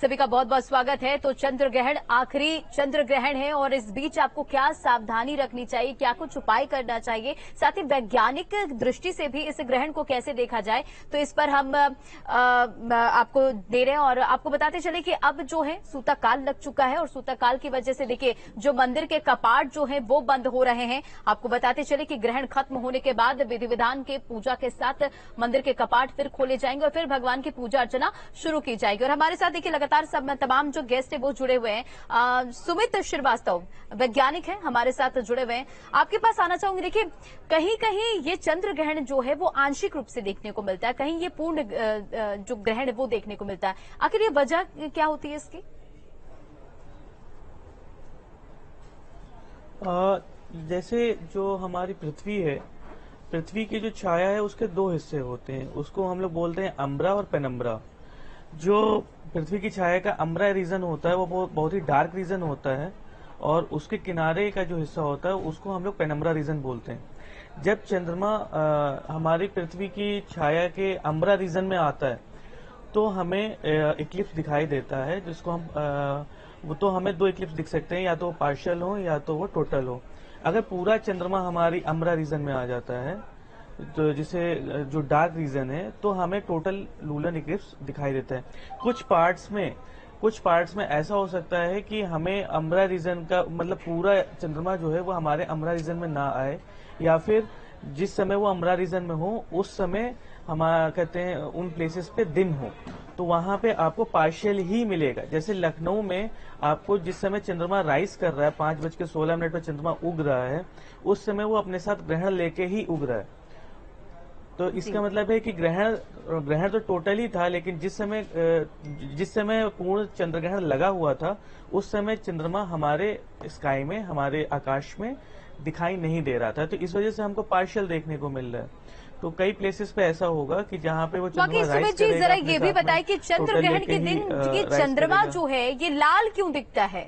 सभी का बहुत बहुत स्वागत है। तो चंद्र ग्रहण आखिरी चंद्र ग्रहण है और इस बीच आपको क्या सावधानी रखनी चाहिए, क्या कुछ उपाय करना चाहिए, साथ ही वैज्ञानिक दृष्टि से भी इस ग्रहण को कैसे देखा जाए, तो इस पर हम आपको दे रहे हैं। और आपको बताते चले कि अब जो है सूतक काल लग चुका है और सूतक काल की वजह से देखिए जो मंदिर के कपाट जो है वो बंद हो रहे हैं। आपको बताते चले कि ग्रहण खत्म होने के बाद विधि विधान के पूजा के साथ मंदिर के कपाट फिर खोले जाएंगे और फिर भगवान की पूजा अर्चना शुरू की जाएगी। और हमारे साथ देखिए लगातार सब तमाम जो गेस्ट है वो जुड़े हुए हैं। सुमित श्रीवास्तव वैज्ञानिक है, हमारे साथ जुड़े हुए हैं। आपके पास आना चाहूंगी। देखिए कहीं कहीं ये चंद्र ग्रहण जो है वो आंशिक रूप से देखने को मिलता है, कहीं ये पूर्ण जो ग्रहण है वो देखने को मिलता है। आखिर ये वजह क्या होती है इसकी? जैसे जो हमारी पृथ्वी है, पृथ्वी की जो छाया है उसके दो हिस्से होते हैं, उसको हम लोग बोलते हैं अम्बरा और पेनम्बरा। जो पृथ्वी की छाया का अम्बरा रीजन होता है वो बहुत ही डार्क रीजन होता है और उसके किनारे का जो हिस्सा होता है उसको हम लोग पेनम्बरा रीजन बोलते हैं। जब चंद्रमा हमारी पृथ्वी की छाया के अम्बरा रीजन में आता है तो हमें इक्लिप्स दिखाई देता है, जिसको हम वो तो हमें दो इक्लिप्स दिख सकते हैं, या तो वो पार्शियल हो या तो वो टोटल हो। अगर पूरा चंद्रमा हमारी अम्बरा रीजन में आ जाता है तो जिसे जो डार्क रीजन है तो हमें टोटल लूनर इक्लिप्स दिखाई देता है। कुछ पार्ट्स में ऐसा हो सकता है कि हमें अम्बरा रीजन का मतलब पूरा चंद्रमा जो है वो हमारे अम्बरा रीजन में ना आए, या फिर जिस समय वो अम्बरा रीजन में हो उस समय हम कहते हैं उन प्लेसेस पे दिन हो, तो वहां पे आपको पार्शियल ही मिलेगा। जैसे लखनऊ में आपको जिस समय चंद्रमा राइज कर रहा है 5:16 पर चंद्रमा उग रहा है, उस समय वो अपने साथ ग्रहण लेके ही उग रहा है। तो इसका मतलब है कि ग्रहण तो टोटल ही था, लेकिन जिस समय पूर्ण चंद्र ग्रहण लगा हुआ था उस समय चंद्रमा हमारे स्काई में, हमारे आकाश में दिखाई नहीं दे रहा था, तो इस वजह से हमको पार्शियल देखने को मिल रहा है। तो कई प्लेसेस पे ऐसा होगा कि जहाँ पे वो चंद्रमा राइज करेगा। जरा ये भी बताइए कि चंद्र ग्रहण के दिन ये चंद्रमा जो है ये लाल क्यों दिखता है?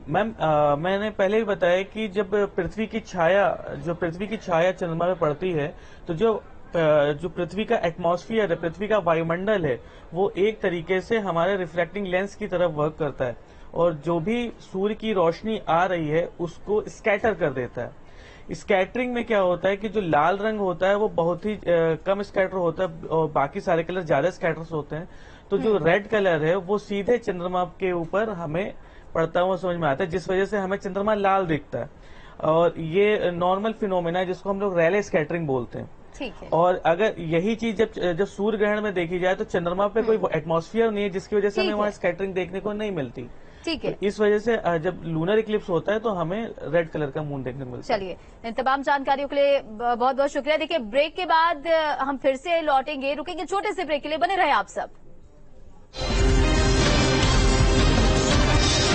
मैम मैंने पहले ही बताया कि जब पृथ्वी की छाया चंद्रमा में पड़ती है तो जो पृथ्वी का एटमॉस्फेयर है, पृथ्वी का वायुमंडल है, वो एक तरीके से हमारे रिफ्रैक्टिंग लेंस की तरफ वर्क करता है और जो भी सूर्य की रोशनी आ रही है उसको स्कैटर कर देता है। स्कैटरिंग में क्या होता है कि जो लाल रंग होता है वो बहुत ही कम स्कैटर होता है और बाकी सारे कलर ज्यादा स्कैटर्स होते हैं। तो जो रेड कलर है वो सीधे चंद्रमा के ऊपर हमें पड़ता हुआ समझ में आता है, जिस वजह से हमें चंद्रमा लाल दिखता है। और ये नॉर्मल फिनोमेना है जिसको हम लोग रैले स्कैटरिंग बोलते हैं। ठीक है। और अगर यही चीज जब सूर्य ग्रहण में देखी जाए तो चंद्रमा पे कोई एटमॉस्फेयर नहीं है, जिसकी वजह से हमें वहां स्कैटरिंग देखने को नहीं मिलती। ठीक है। तो इस वजह से जब लूनर इक्लिप्स होता है तो हमें रेड कलर का मून देखने को मिलता है। चलिए, इन तमाम जानकारियों के लिए बहुत बहुत शुक्रिया। देखिए ब्रेक के बाद हम फिर से लौटेंगे, रुकेंगे छोटे से ब्रेक के लिए, बने रहे आप सब।